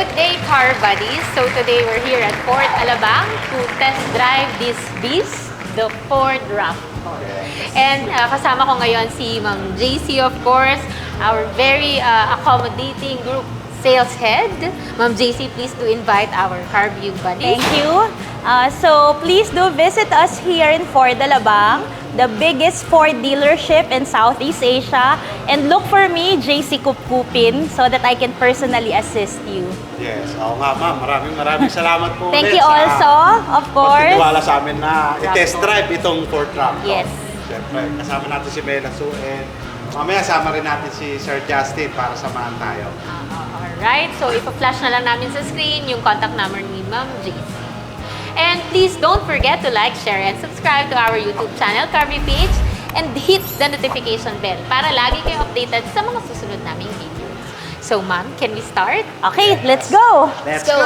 Good day, car buddies. So today we're here at Fort Alabang to test drive this beast, the Ford RAV4. And kasama ko ngayon si Ma'am JC, of course, our very accommodating group sales head. Ma'am JC, please do invite our car view buddies. Thank you. So please do visit us here in Ford Alabang, the biggest Ford dealership in Southeast Asia. And look for me, JC Kupkupin, so that I can personally assist you. Yes, oo nga ma'am. Maraming salamat po Thank ulit you also, of course. pagtitiwala sa amin na i-test drive itong Ford RAV4. Yes. Siyempre, kasama natin si Bella Sue and mamaya sama rin natin si Sir Justin para samahan tayo. Alright, so ipa-flash na lang namin sa screen yung contact number ni Ma'am JC. And please don't forget to like, share, and subscribe to our YouTube channel, Carvey page, and hit the notification bell para lagi kayo updated sa mga susunod naming videos. So, ma'am, can we start? Okay, let's go. Let's go!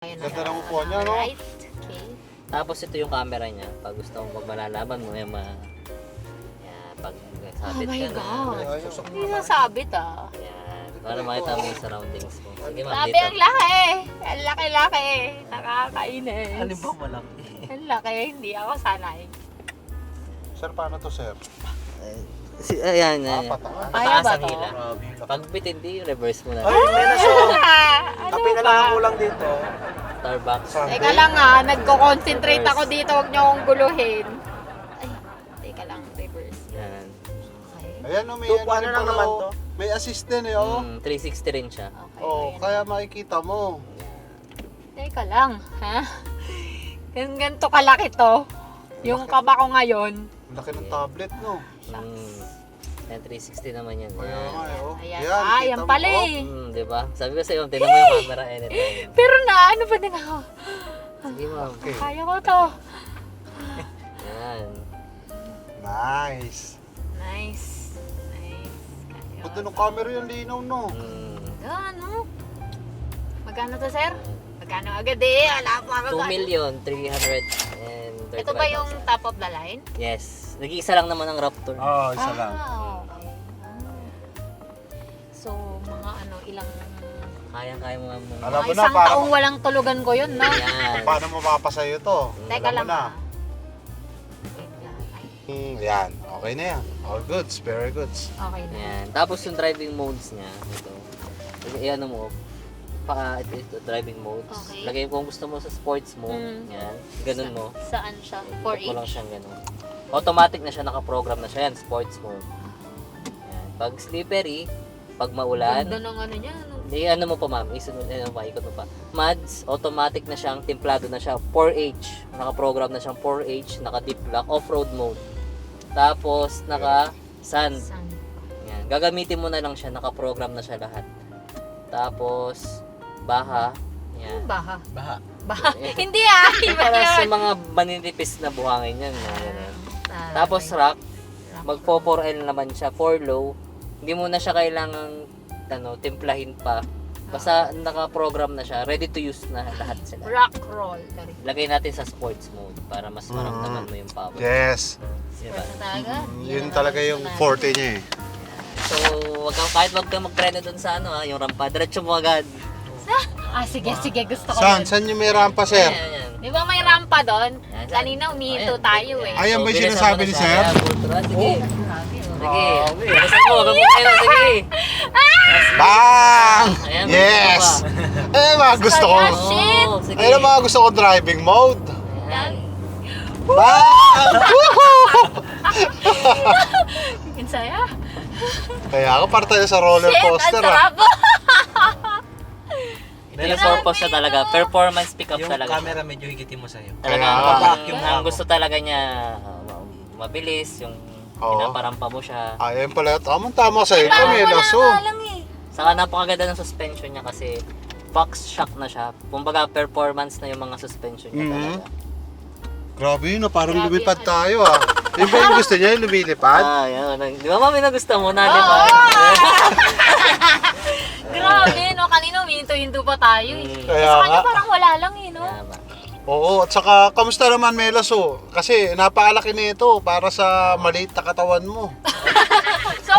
Ganda ng upuan niya, no? Alright, okay. Tapos ito yung camera niya. Pag gusto mong malalaman mo, yung yan, pag Oh sabit my ka na. God! Hindi nasabit ah. Yan. Para makita mo yung surroundings mo. Sige ma'am, Sabi, dito. ang laki! Ang laki-laki! Nakakainis. Alin ba malaki? Ang laki, hindi ako sanay. Sir, paano to, sir? Ayan, yan. Pataas. Pataas ba ang to? hila. Pag hindi, reverse mo na. Ay, may naso. Ano Kape na lang ang kulang dito. Starbucks. Teka lang ha, nagko-concentrate ako dito, huwag niyo akong guluhin. Ay, teka lang, reverse. Yan. Ayan, no, may Tupo, ano lang naman to? May assistant eh, oh. 360 rin siya. Okay, Oh, ayan. kaya makikita mo. Teka lang, ha? Ganito kalaki to. Yung kaba ko ngayon. Ang laki ng tablet, no? Yan, 360 naman yan. Kaya nga, eh, oh. Ayan, Yan, ayan kita mo, pala oh. eh. Di ba? Sabi ko sa'yo, tinan mo yung camera anytime. Pero na, ano ba din ako? Sige ma'am. Okay. Kaya ko to. Yan. Nice. Nice. Nice. Kaya Buti ng camera yung linaw, no? Ano? Magkano to, sir? Magkano agad eh? Wala pa ako. 2,335,000. Ito ba yung top of the line? Yes. Nag-iisa lang naman ang Raptor. Oo, isa lang. Okay. So, mga ano, ilang... Kaya mo nga mo. Alam Mga mo na, isang para taong walang tulugan ko yun, no? Yan. paano mapapasayo to? Teka Alam lang mo na. ha. Wait lang. Ay, Yan, okay na yan. All goods, very goods. okay na. Yan. Tapos yung driving modes niya. Ito. Iyan mo. Ito, driving modes. Okay. Lagay kung gusto mo sa sports mode. Yan. Ganun mo. Saan siya? Ito 4H? lang siyang ganun. Automatic na siya, nakaprogram na siya. Yan, sports mode. Yan. Pag slippery, pag maulan, Ganda ng ano niya, no? ano mo pa ma'am, isunod, ikot mo pa. Mads, automatic na siyang, templado na siya, 4H. Nakaprogram na siyang 4H, naka-deep lock, off-road mode. Tapos, naka-sand. Saan? Yan. Gagamitin mo na lang siya, nakaprogram na siya lahat. Tapos, baha. Yan. Baha. Baha. Baha. Hindi ah! Yung Iba para sa yun. mga maninipis na buhangin yan. Yan. Ah, Tapos rack, magpo 4L naman siya, 4 low. Hindi mo na siya kailangang timplahin pa. Basta naka-program na siya, ready to use na lahat sila. rock roll. Lagay natin sa sports mode para mas maramdaman mo yung power. Yes. Diba? Talaga? Yun talaga yung forte niya eh. So, kahit wag kang mag-preno dun sa yung rampa, diretso mo agad. Ah, sige, sige. Gusto ko Saan? yun. Saan yung may rampa, sir? Ayan. Di ba may rampa doon? Yan, yan. Kanina umihinto Ayan. tayo eh. Ayan ba yung bilisan sinasabi mo na ni siya. sir? Ayan, ultra. Sige. Sige. Grabe. Bilisan mo, gagawin tayo. Sige. Bang! Ayan, Yes! Eh, mga gusto ko. Kaya, shit! Oo, sige. Ayun ang mga gusto ko driving mode. Ayan. Bang! Woohoo! Ang saya. Kaya ako para tayo sa roller Shit, ang coaster sarap. Ito yung purpose na talaga. Performance pick-up Yung talaga. camera medyo higitin mo sa'yo. Talaga. Kaya Ang gusto talaga niya, mabilis, yung Oo. pinaparampa mo siya. Ayun pala, tamang-tama sa'yo ito, may laso. Saka napakaganda ng suspension niya kasi box shock na siya. Kumbaga performance na yung mga suspension niya talaga. Grabe yun, parang Grabe lumipad yun. tayo ah. Yung ba yung gusto niya, yung lumilipad? Yan. Di ba mami na gusto mo na, di ba? Grabe, no? Kanina umihinto-hinto pa tayo eh. Kaya Sa kanya nga. parang wala lang eh, no? Tama. Oo, at saka, kamusta naman Melaso? Kasi napakalaki nito para sa maliit na katawan mo. So,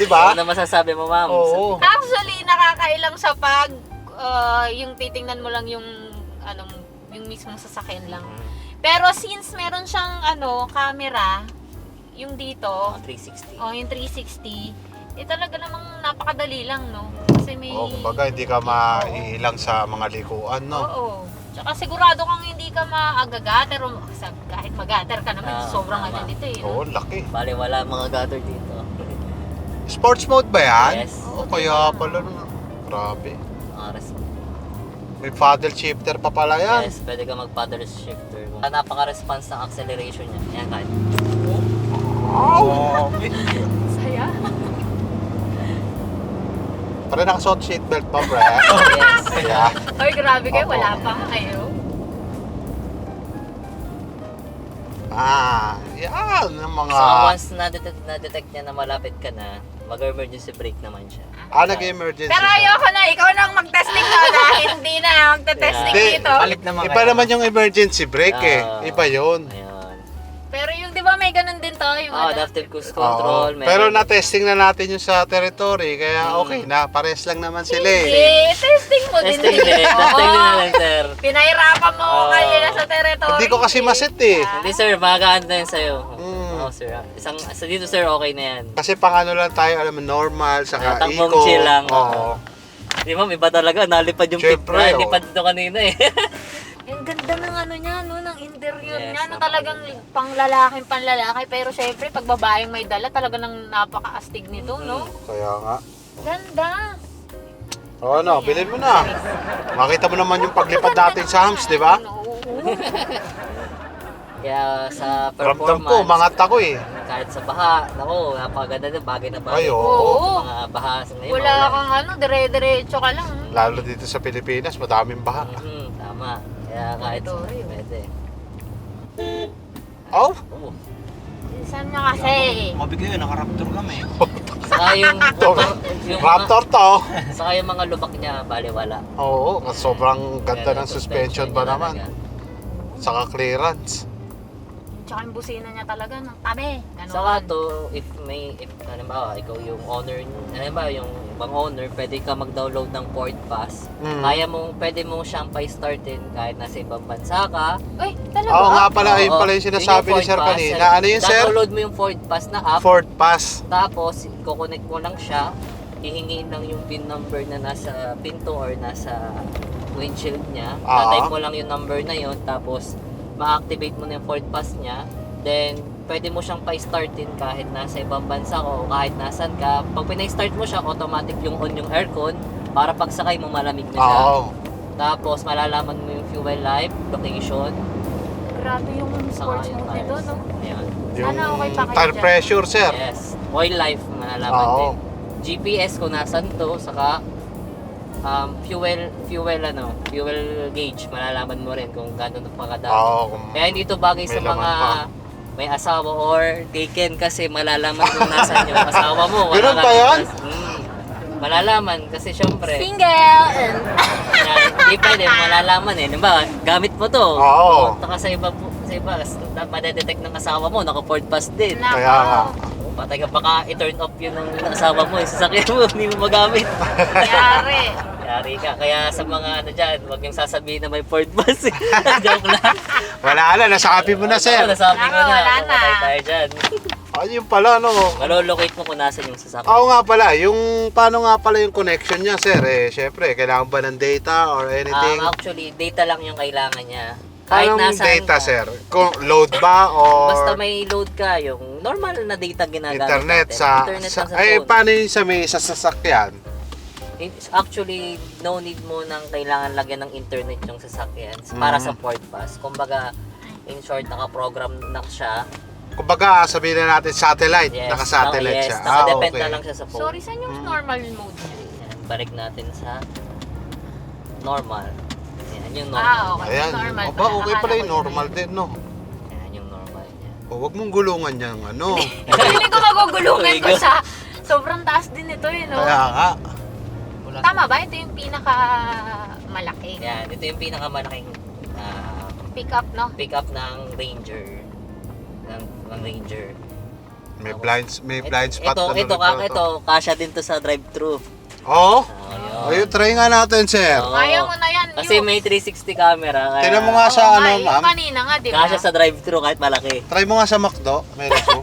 Di ba? Ano masasabi mo, ma'am? Oo. Actually, nakakailang sa pag yung titingnan mo lang yung yung mismong sasakyan lang. Pero since meron siyang camera, yung dito, 360. yung 360, talaga namang napakadali lang, no? Kasi may... Kumbaga hindi ka maiilang sa mga likuan, no? Oo. Tsaka sigurado kang hindi ka maagagater o kahit magater ka naman, sobrang tama. dito eh. Oo, No? laki. Bale, wala mga gutter dito. Sports mode ba yan? Yes. Oo, kaya pala. Grabe. Oras. May paddle shifter pa pala yan. Yes, pwede ka mag-paddle shifter. Napaka-response ng acceleration niya. Yan, kahit. Saya. Para nakasuot seatbelt pa, pre. Yes. Yeah. Ay, grabe kayo. Opo. Wala pa nga kayo. Yan. Ang mga... So, once na-detect niya na malapit ka na, mag-emergency brake naman siya. nag-emergency. Pero ayoko na. Ikaw na ang mag-testing na dahil hindi na magte-testing Hindi. dito. Balik naman Iba naman yung emergency brake Ah. Iba yun. Ayun. Pero yung, di ba may ganun din to? Yung Adaptive cruise Oo. control. Pero meron- na-testing na natin yung sa territory, kaya okay na. Pares lang naman sila eh. Hindi, testing mo din. Testing din. Testing din na lang, sir. Pinahirapan mo Oo. kayo na sa territory. Hindi ko kasi maset eh. Hindi, sir. Magagaan na yun sa'yo. Mm. Oo, sir. Sa dito, sir, okay na yan. Kasi pang ano lang tayo, alam mo, normal, saka Takbong eco. chill lang. Oo. Di ma'am, iba talaga. Nalipad yung Siyempre, nalipad dito kanina eh. Ang ganda ng niya, ng interior Yes, niya, talagang panlalaki, pero syempre, pag babaeng may dala, talaga ng napaka-astig nito, no? Kaya nga. Ganda. O ano, bilhin mo na. Makita mo naman yung paglipad natin sa hams, di ba? Oo. Kaya sa Ramdam performance, ko, mangat ako eh. kahit sa baha, naku, napakaganda din, bagay na bagay. Ay, oo. Mga baha sa ngayon. Wala kang dire-diretso ka lang. Lalo dito sa Pilipinas, madaming baha. Tama. Kaya kahit Territory. pwede. Oh, Oo. Minsan nga kasi, Mabigay yun, naka-raptor kami. Saka yung, yung Raptor to. Saka yung mga lubak niya, bale wala. Oo, sobrang ganda Kaya ng suspension ba niya naman? talaga. Saka clearance. tsaka yung busina niya talaga ng tabi. Ganun. Saka to, if halimbawa, ikaw yung owner, halimbawa yung ibang owner, pwede ka mag-download ng Ford Pass. Pwede mo siyang pa-startin kahit nasa ibang bansa ka. Uy, talaga? Oo nga pala, ayun Oo, pala yung sinasabi yun ni Sir Ford Pass. kanina. Ano yun, Sir? Download mo yung Ford Pass na app, Ford Pass. tapos kukonect mo lang siya, hihingiin lang yung PIN number na nasa pinto or nasa windshield niya. Tatype mo lang yung number na yun, tapos ma-activate mo na yung Ford Pass niya. Then, pwede mo siyang pa-startin kahit nasa ibang bansa ko o kahit nasan ka. Pag pinay-start mo siya, automatic yung on yung aircon para pagsakay mo malamig na siya. Oo. Tapos, malalaman mo yung fuel life, location, Grabe yung saka sports yung mode nito, tires. no? Ayan. Yung Sana okay pa kayo tire dyan. pressure, Sir. Yes. Oil life, malalaman Oo. din. GPS kung nasan to, saka fuel gauge, malalaman mo rin kung gano'n pa kadami. Oo. Kaya hindi ito bagay May sa laman mga pa. may asawa or taken kasi malalaman kung nasan yung asawa mo. Ganun Wala ba kang- yan? Malalaman kasi syempre, Single! And... hindi pwede, malalaman eh. Diba, gamit mo to. Oo. Pumunta ka sa iba, madedetect ng asawa mo, naka-Ford Pass din. Nako. Kaya nga. Patay ka, baka i-turn off yun ng asawa mo, yung sasakyan mo, hindi mo magamit. Yari. Yari ka. Kaya sa mga ano dyan, huwag yung sasabihin na may Ford Pass. Joke lang. Wala na, nasabi mo na, Sir. Nasabi ko Nako, na. wala na. Patay tayo dyan. Ayun pala, no. Malolocate mo kung nasan yung sasakyan. Oo nga pala, paano nga pala yung connection niya, Sir? Syempre, kailangan ba ng data or anything? Actually, data lang yung kailangan niya. Kahit Anong nasaan data, ka. Sir? Kung load ba or Basta may load ka, yung normal na data ginagamit internet natin. sa, Internet lang sa ay phone. paano yung sa sasakyan? Actually, no need mo nang kailangan lagyan ng internet yung sasakyan para sa Ford Pass. Kumbaga, in short, naka-program na siya. Kumbaga, sabihin na natin satellite, Yes, naka-satellite yes, siya. nakadepend okay. na lang siya sa phone. Sorry, saan yung normal mode niya? Yan, balik natin sa normal. Yan yung normal. Okay. Ayan, Normal aba, pala. okay Akala pala ko yung yun. normal din, no? Yan yung normal niya. O, wag mong gulungan yung ano. Hindi ko magugulungan ko sa... Sobrang taas din ito, no? Kaya nga. Tama ba? Ito yung pinaka malaki. Yan, ito yung pinakamalaking Pick up, no? pick up ng Ranger. Ng Ranger. May blind spot Ito, na ito, kasya din to sa drive-thru. Oo. Oh, Ayun, try nga natin, sir. Oo. Kaya mo na yan, Kasi Yu. may 360 camera. Kaya Tingnan mo nga sa ano, Yung ma'am. kanina nga, di ba? Kasya sa drive-thru kahit malaki. Try mo nga sa McDo, Melasu.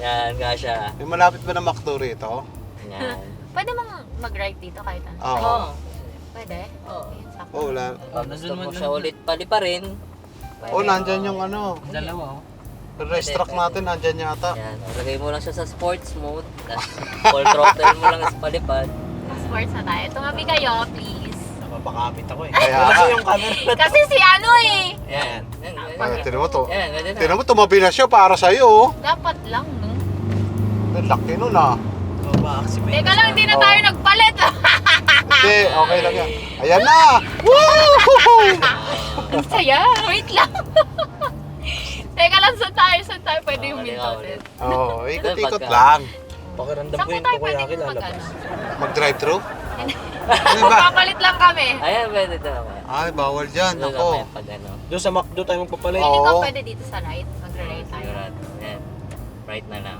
Yan, kasya. May malapit ba na McDo rito? Yan. Pwede mong mag-ride dito kahit ano. Oo. Pwede? Oo. Ayun, sakto. Oh, wala. Pag gusto mo siya ulit paliparin, Oh, nandyan yung ano. Dalawa, oh. Rest-track natin, nandyan yata. yan. Lagay mo lang siya sa sports mode. Tapos full throttle mo lang sa palipad. Sports na tayo. Tumabi kayo, please. Napapakapit ako eh. Kaya Wala nga. yung camera. Kasi si ano eh. Yan. Yan. Ay, tinan mo to. Yan, pwede na. Tinan mo, tumabi na siya para sa'yo. Oh. Dapat lang, no? Ang laki nun ah. Oh, ba-accident. Teka lang, hindi na tayo nagpalit. Hindi, okay lang yan. Ayan na! Woo! Ang saya. Wait lang. Teka lang, saan tayo pwede yung Halika minto? ulit. Oo, ikot-ikot Pagka- lang. Pakiramdam Saan ko po yung tayo pwede Tokoyaki mag lalabas. Mag-drive-thru? Ano ba? Magpapalit lang kami. Ayan, pwede ito. Ay, bawal dyan. Doon Ako. kami pag ano. Doon sa McDo tayo magpapalit. Oo. Hindi ka pwede dito sa right. Mag-right tayo. Sigurado. Yan. Right na lang.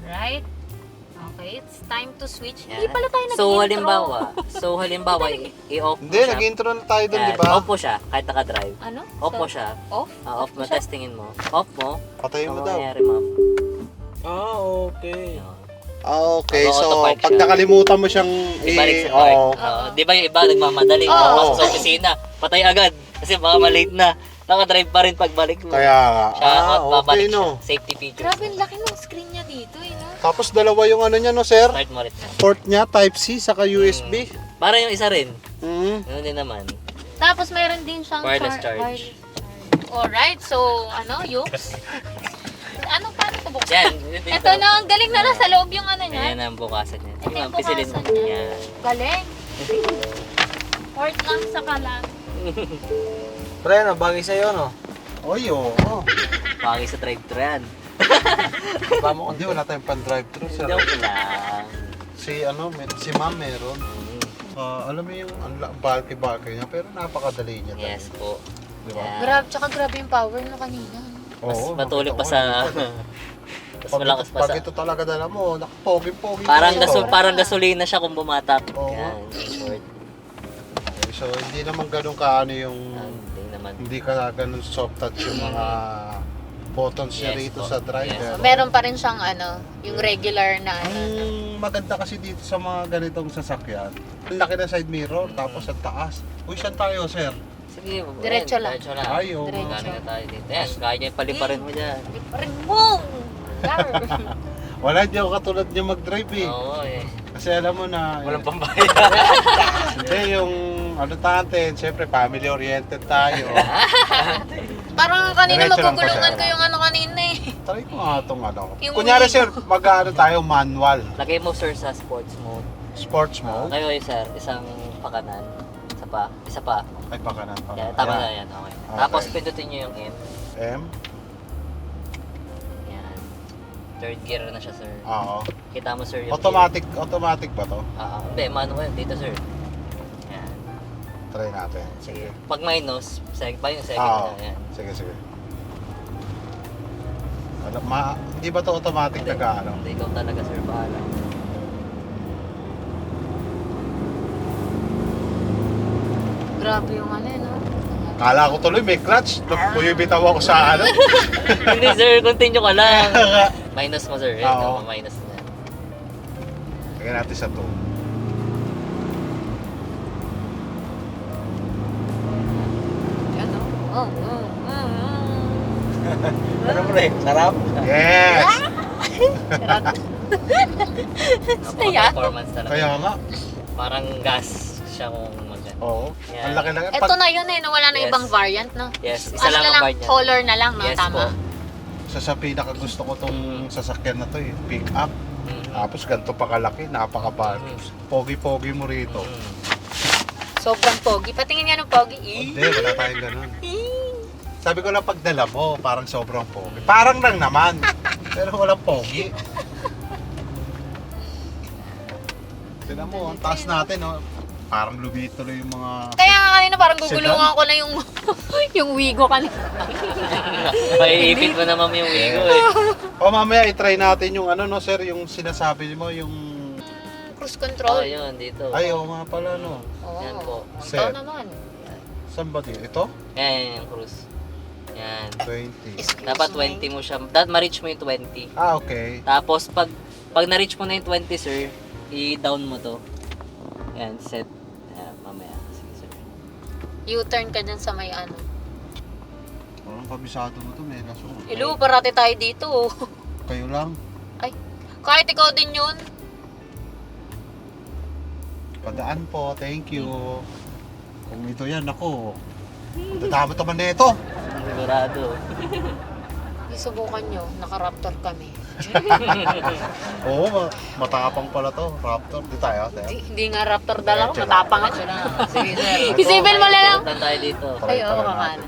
Right? Okay, it's time to switch. Yan. Hindi pala tayo nag-intro. So halimbawa, i-off mo Hindi, siya. nag-intro na tayo dun, Yan, di ba? Off mo siya, kahit naka-drive. Ano? Off mo So, siya. Off? Off mo, testingin mo. Off mo. Patayin mo Ano daw. mangyayari, ma'am? Ah, okay. Yun. Ah, okay. Mag-auto So, park pag siya. nakalimutan mo siyang Ibalik sa park. Oo. Di ba yung iba nagmamadali? Oo. Pasok sa opisina, patay agad. Kasi baka malate na. Nakadrive pa rin pagbalik mo. Kaya nga. Siya, okay, babalik no. siya. Safety feature. Grabe, ang laki ng screen niya dito, eh, no? Tapos dalawa yung ano niya, no, sir? Start mo rin. Port niya, Type-C, saka USB. Para yung isa rin. Mm. Ano din naman. Tapos mayroon din siyang Wireless charge. Alright, so ano, Yups? Ano, paano ito buksan? Yan. Ito na, ang galing na nasa loob yung ano niya. Ayan ang bukasan niya. Ito yung Pisilin mo. bukasan niya. Yan. Galing. Port lang sa kalan. Pre, ano, bagay sa'yo, no? Oy, oo. Bagay sa drive-thru yan. Bamo Hindi, wala tayong pan-drive-thru, sir. Joke lang. Si ma'am meron. Alam mo yung bulky niya, pero napakadali niya. Yes po. Di ba? Yan. Grabe yung power no kanina. Mas Oo, matulog pa nakita sa... ko. Mas malakas pa Pag sa... ito talaga dala mo, pogi-pogi. Parang, na ito. parang gasolina siya kung bumatak. Oo. Yan, in short. So, hindi naman ganun kaano yung... Hindi naman. Hindi ka ganun soft touch yung mga buttons niya Yes rito po. sa driver. Yes. Meron pa rin siyang ano, yung regular na ano. Ang maganda kasi dito sa mga ganitong sasakyan, ang laki na side mirror, tapos ang taas. Uy, saan tayo, sir? Sige, Diretso lang. Diretso lang. Ay, oo. Diretso. Galing na tayo dito. Yan, kaya niya paliparin mo dyan. Ring boom! Wala, di ako katulad niya mag-drive eh. Oo eh. Kasi alam mo na, Walang pambayad. hindi yung ano natin, syempre family-oriented tayo. Parang kanina Diretso lang magugulungan pa ko siya. yung ano kanina eh. Try ko nga itong ano. Yung Kunyari wheel. sir, mag-ano tayo, manual. Lagay mo sir sa sports mode. Sports mode. Kayo sir, isang pakanan. Isa pa. Ay, pakanan pa. Yan, tama na yan. Okay. Okay. Tapos pindutin nyo yung M. M? Yan. Third gear na siya sir. Oo. Kita mo sir yung Automatic ba to? Hindi, manual. Dito sir. Yan. Try natin. Sige. Pag minus, pa yung second Oo. na. Yan. Sige, sige. Alam, hindi ba to automatic nag-ano? Hindi, ikaw talaga sir, bahala. Grabe yung ano no? Kala ko tuloy may clutch. Bitaw ako sa ano. Hindi sir, continue ka lang. Minus mo sir. Yan, Oo. minus na. Lagyan natin sa 2. Yan no? Oh. Ano pre, sarap. Yes! Saya. Performance talaga. Kaya nga. Parang gas siya kung mag... Oo. Yeah. Ang laki lang. Ito na yun eh, no? Wala na Yes. ibang variant no? Yes, isa Ano lang na ang lang, variant. color na lang no? Yes Tama. po. Sa pinaka gusto ko tong sasakyan na to eh. Pick up. Mhm. Tapos ganito pa kalaki. Napaka-bulky. Pogi-pogi mo rito. Mhm. Sobrang pogi. Patingin nga ng pogi. Hindi, wala tayong ganun. Sabi ko lang pagdala mo, parang sobrang pogi. Parang lang naman. Pero walang pogi. Tignan mo, ang taas natin. Oh. Parang lumituloy yung mga... Kaya nga kanina parang gugulungan ko na yung yung wigo kanina. Maiipit mo na ma'am yung wigo eh. O mamaya i-try natin yung ano no sir, yung sinasabi mo, yung... Cruise Oh, control. yun, dito. Ay, oo nga pala no. Oo. Yan po. Sir. Ito naman. Saan ba dito? Ito? Yan, yung cruise. Yan. 20. Excuse Dapat me. 20 mo siya. Dapat ma-reach mo yung 20. Ah, okay. Tapos pag na-reach mo na yung 20 sir, i-down mo to. Yan, set. Yan, mamaya. Sige sir. U-turn ka dyan sa may ano. Parang kabisado mo to, may laso. Hello, parati tayo dito. Kayo lang. Ay, kahit ikaw din yun. Padaan po, thank you. Kung ito yan, ako. Dadamot naman na ito. Sigurado. Isubukan nyo, naka-raptor kami. Oo, matapang pala to. Raptor, di tayo. Hindi nga raptor dala ko, matapang ako. Sige sir. Isipin mo na lang. Punta tayo dito. Ay, oo, kakana.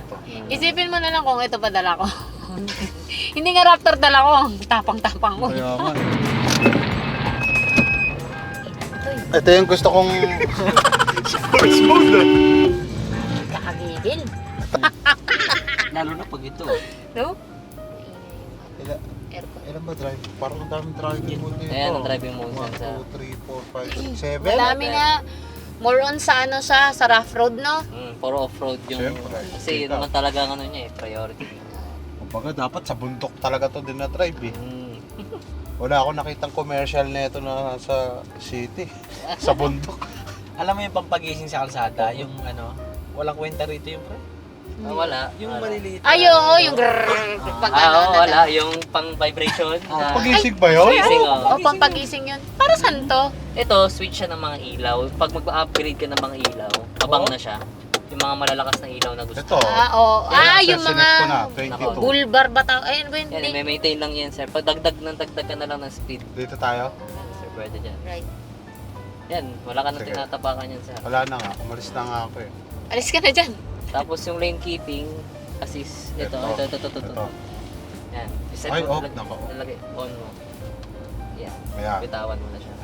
Isipin mo na lang kung ito pa dala ko. Hindi nga raptor dala ko, ang tapang-tapang ko. Kaya nga. Ito yung gusto kong... Sports mode na. Kakagigil. Lalo na pag ito. No? Ilan, Aircon. ilan ba drive? Parang ang daming driving mode dito. Ayan, ang driving mode yan sa... 1, 2, 3, 4, 5, 6, 7. Madami nga. More on sa ano siya, sa rough road, no? For off-road yung... Siyempre. Kasi yun naman talaga ang ano niya eh, priority. Kumbaga dapat sa bundok talaga to din na drive eh. Mm. Wala akong nakitang commercial nito na sa city. Sa bundok. Alam mo yung pampagising sa kalsada, yung ano, walang kwenta rito yung pre. Ah, wala. Yung Wala. maliliit. Ay, oo, yung grrrr. Pag ano, Oo, wala. Yung pang vibration. Ah. Pagising ba yun? Pagising, Oo, oh. pampagising yun. Para saan to? Ito, switch siya ng mga ilaw. Pag mag-upgrade ka ng mga ilaw, abang na siya. Yung mga malalakas na ilaw na gusto. Ito. Oo. Yan, Yung sir, mga sinet ko na, Nako. 22. bulbar ba tao? Ayun ba yun? Yan, may maintain lang yan, sir. Pag dagdag ka na lang ng speed, Dito tayo? sir, pwede dyan. Right. Yan, wala ka nang Sige. tinatapakan yan, sir. Wala na nga. Umalis na nga ako eh. Alis ka na dyan. Tapos yung lane keeping, assist. Ito. Yan. Iset Ay, mo, off. Naka off. Nalagay, on mo. Yan. Ayan. Bitawan mo na siya.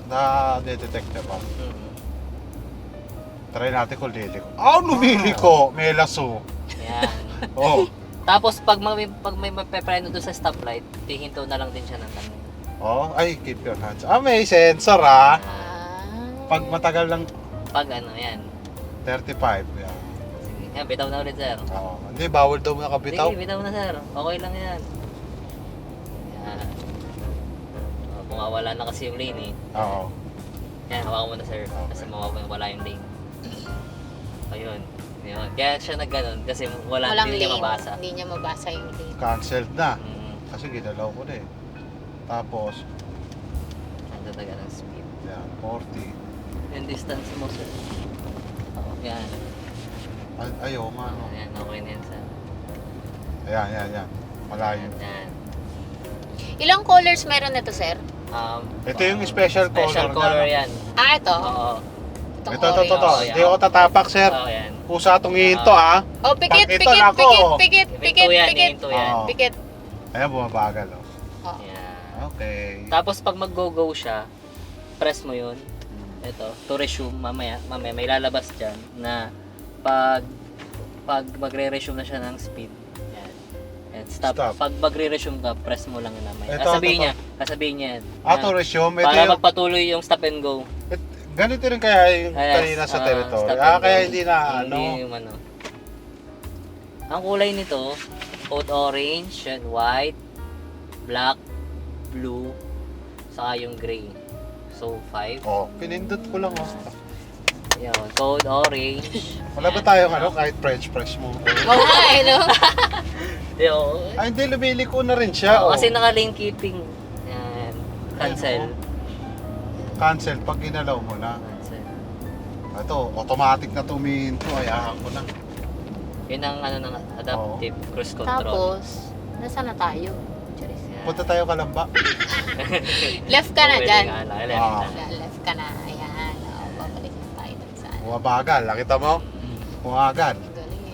Na-detect na ba? Mm-hmm. Try natin kung liliko. Lumiliko! May laso. Yan. Oh. Tapos pag may mapepreno doon sa stoplight, tihinto na lang din siya ng ganun. Oh, ay, keep your hands. May sensor ah. Pag Ah. matagal lang, Pag ano, yan. 35. Yan. Sige. Yan, bitaw na ulit, sir. Oh. Hindi, bawal daw nakabitaw. Sige, bitaw na, sir. Okay lang yan. Yan. Mawawala na kasi yung lane eh. Oo. Yan, hawakan mo na, sir. Kasi mawawala yung lane. Ayun. Ayun. Kaya siya nag-ganon kasi Walang hindi niya lane. mabasa. Hindi niya mabasa yung lane. Cancelled na. Mm. Kasi ginalaw ko na eh. Tapos, Ang tataga ng speed. yan, 40. Yung distance mo, sir. Yan. Ayaw nga, no. Yan, okay na yan, sir. Ayan. Malayo. Yan. Ilang colors meron nito, sir? Ito yung special Special color color niya. yan. Ito. Oo. Itong Ito. orange. Oo, Hindi ako tatapak, sir. Oo, yan. Kusa tungin to, ah. Oh, pikit, Ito pikit, na ako. pikit, pikit, Hinto yan, pikit. hinto yan. Oo. Pikit. Ayan, bumabagal, oh. Oh. Yan. Okay. Tapos pag mag-go-go siya, press mo yun. Ito, to resume, mamaya may lalabas dyan na pag magre-resume na siya ng speed, yan. And stop. Stop. Pag magre-resume ka, press mo lang yun mamaya. Ito, Kasabihin niya yan. To resume. Ito Para yung, magpatuloy yung stop and go. ganito rin kaya yung Yes, kanina sa territory. stop and Kaya go. hindi na, ano. Hindi yung ano. Ang kulay nito, code orange, yan, white, black, blue, saka yung gray. So, 5. Oh, pinindot ko lang, oh. Yan, code orange. Wala ba tayong ano, kahit French press mo? Oo nga, eh, no? Yo, Ay, hindi, lumiliko na rin siya, oh. kasi naka-lane keeping. Yan. Cancel. Cancel pag ginalaw mo na. Cancel. Ito, automatic na tuminto. Ayahan ko na. Yun ang ano ng adaptive cruise control. Tapos, nasaan na tayo? Charis. Yan. Punta tayo Kalamba. Left ka na Pwede dyan. nga, left Ah. na. Left ka na. Ayan. Oh, babalik na tayo dun sa ano. Bumabagal. Nakita mo? Bumabagal. Galing.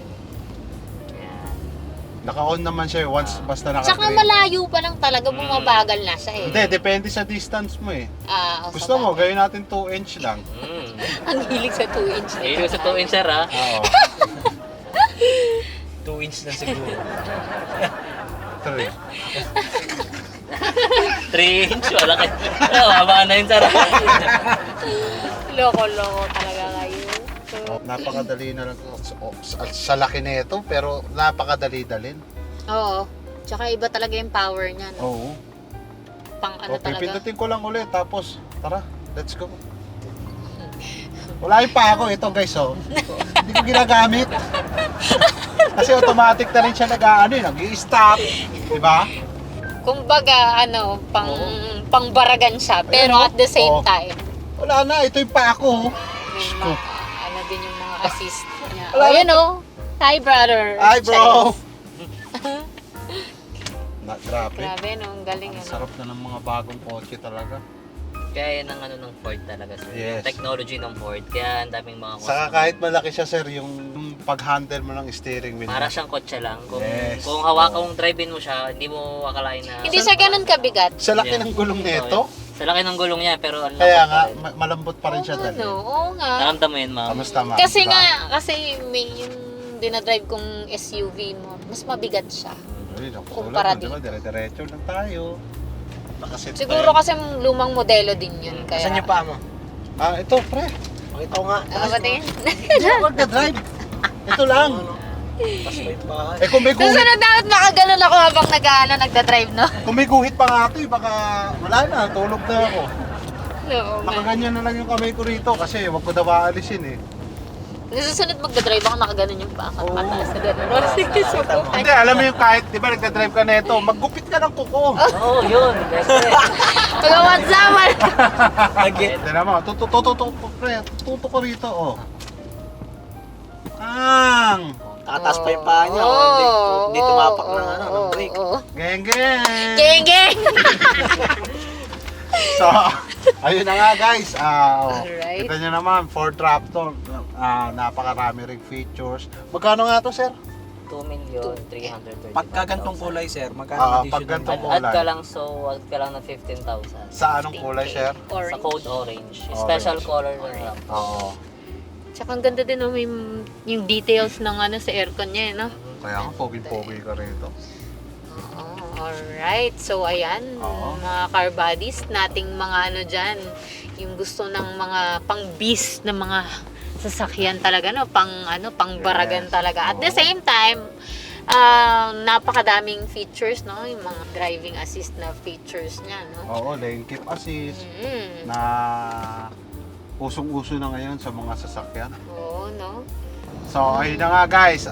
Yan. Naka-on naman siya once basta Tsaka naka-green. malayo pa lang talaga bumabagal na siya eh. Hindi, depende sa distance mo eh. Ah, Gusto mo, gawin natin 2 inch lang. Ang hilig sa 2 inch na. Ayun sa 2 inch sir ha. Oo. 2 inch na siguro. 3. 3 inch, wala kayo. Mababa na yun sir. Loko-loko talaga kayo. So, Napakadali na lang. Sa laki nito, pero napakadali dalin. oo. Tsaka iba talaga yung power niya. No? Oo. Pang ano O, talaga. pipindutin ko lang ulit, tapos, tara, let's go. Wala yung pa ako, ito guys, oh. Hindi ko ginagamit. Kasi automatic na rin siya nag-i-stop. Diba? Kumbaga, pangbaragan siya. Pero at the same Oo. time, Wala na, ito yung pa ako. may mga, ano din yung mga assist niya. Wala Oh, na. yun oh. Hi, brother. Hi, bro. Chinese. Grabe. Grabe, no? Ang galing, Ang ano? sarap na ng mga bagong kotse talaga. Kaya yan ang ano ng Ford talaga sir. Yes. Yung technology ng Ford. Kaya ang daming mga Saka kahit malaki siya, sir, yung pag-handle mo ng steering wheel. para siyang kotse lang. Kung, Yes. kung hawakan mong drive-in mo siya, hindi mo akalain na... Hindi siya ganun kabigat. Sa laki Yeah. ng gulong nito, Sa laki ng gulong niya, pero ang kaya lambot nga, pa rin. malambot pa rin siya Oo, dali. no? Oo nga. Naramdam mo yun, ma'am? Kamusta, ma'am? Kasi Diba? kasi may yung dinadrive kong SUV mo, mas mabigat siya. Ay, naku, kumpara wala, diba? Dire-diretso lang tayo. Nakasit Siguro tayo. kasi lumang modelo din yun. Kaya, Saan yung paa mo? Ah, ito, pre. Pakita ko nga. Ano ba tingin? Huwag na drive. Ito lang. Tapos may paa. Eh kung may guhit, Susunod dapat makaganon ako habang nagda-drive, no? kung may guhit pa nga ito, baka wala na, tulog na ako. Oo nga. Nakaganyan na lang yung kamay ko rito kasi wag ko na maalisin eh. Susunod magda-drive ako, nakaganon yung paa. Oo. Mataas na gano'n. Sige, subukan. Hindi, alam mo yung kahit, di ba nagda-drive ka na ito, maggupit ka ng kuko. Oo, yun. Pag-WhatsApp. Again. Tignan mo, tuto ko rito, oh. Ang! Nakataas pa yung paa niya. Hindi tumapak ng ano, ng brake. Geng, geng! Geng, geng! So, ayun na nga guys. Alright. Kita nyo naman, Ford Raptor. Napakarami ring features. Magkano nga to, sir? 2,330,000. Pagka gantong kulay, sir, magkano additional? pag gantong mo? kulay. Add ka lang, so add ka lang ng 15,000. Sa anong kulay, sir? Sa code orange. Orange. Special color ng RAM. Oo. Tsaka ang ganda din, no? May yung details ng ano sa aircon niya, no? Kaya nga, pogi-pogi ka rito. Alright, so ayan, Oo. mga car bodies, nating mga ano dyan, yung gusto ng mga pang-bis na mga sasakyan talaga, no? Pang baragan Yes. talaga. At the Oo. same time, napakadaming features, no? Yung mga driving assist na features niya, no? Oo, lane keep assist. Mm. Na usong-uso na ngayon sa mga sasakyan. Oo, no? So, ayun na nga guys.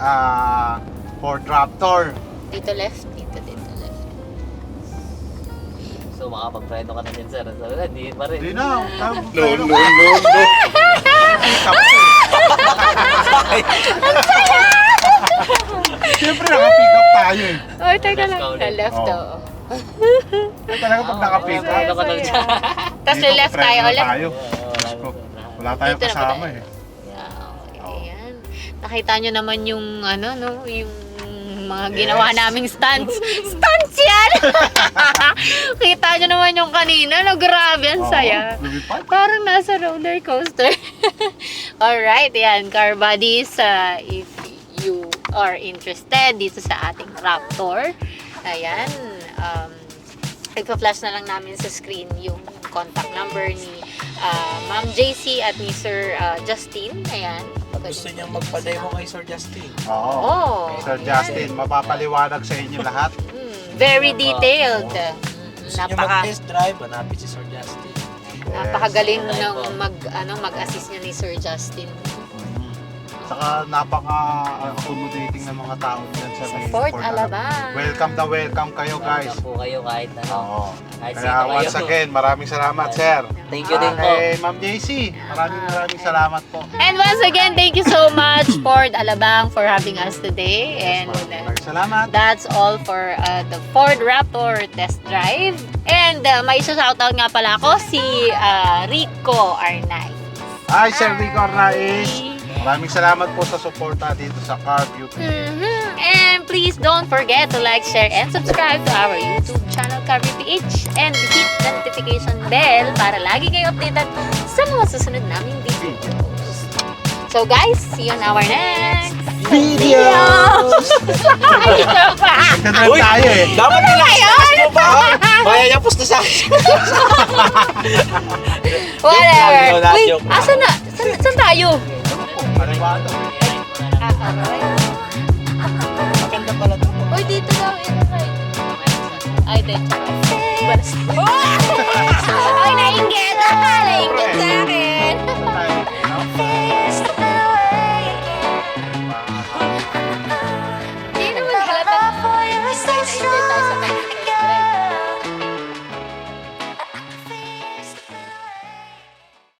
Ford Raptor. Dito left, dito left. So makapag-preno ka na din sir. So, hindi pa rin. Hindi na. No. Siyempre, naka-pick up tayo eh. Ay, teka Left lang. ka ulit. Sa left, Oo. oo. Talaga pag naka-pick up. Preno ka na dyan. Tapos dito, left preno tayo na ulit. tayo. Wala Wala tayong Dito na ba kasama tayo? eh. Yeah, ayan. Nakita nyo naman yung ano, no? Yung mga ginawa naming stunts. Stunts yan! Kita nyo naman yung kanina. No, grabe, ang Oo, saya. lumipad. Parang nasa roller coaster. Alright, yan. Car buddies, if you are interested dito sa ating Raptor, ayan, ipa-flash na lang namin sa screen yung contact number ni Ma'am JC at ni Sir Justin. Ayan. Gusto niyang magpa-demo kay Sir Justin. Oo. Oh, Sir Justin, mapapaliwanag sa inyo lahat. very detailed. Gusto niyo mag-test drive, hanapin si Sir Justin. Napakagaling Yes. ng mag-assist niya ni Sir Justin. Saka napaka-accommodating ng mga tao dyan sa may Fort Alabang. Welcome na welcome kayo guys. Welcome po kayo kahit ano. Oo. Kahit Kaya sino once kayo. again, maraming salamat sir. Thank you din po. Kay Ma'am JC, maraming salamat po. And once again, thank you so much, Ford Alabang, for having us today. And Maraming salamat. that's all for the Ford Raptor test drive. And may isa-shoutout nga pala ako, si Rico Arnay. Hi, Sir Rico Arnaiz. Maraming salamat po sa suporta dito sa Car Beauty. Mhm. And please don't forget to like, share, and subscribe to our YouTube channel, Cabri PH. And hit the notification bell para lagi kayo updated sa mga susunod naming videos. So guys, see you on our next Videos! Nagdadrive tayo eh. Dapat nilakas mo ba? Mayayapos na sa akin. Whatever. Joke lang, Wait, joke lang. asan na? Saan tayo? Malibado. Maganda pala to. Uy, dito daw. Ay, dito. Ay, nainggit! Nainggit!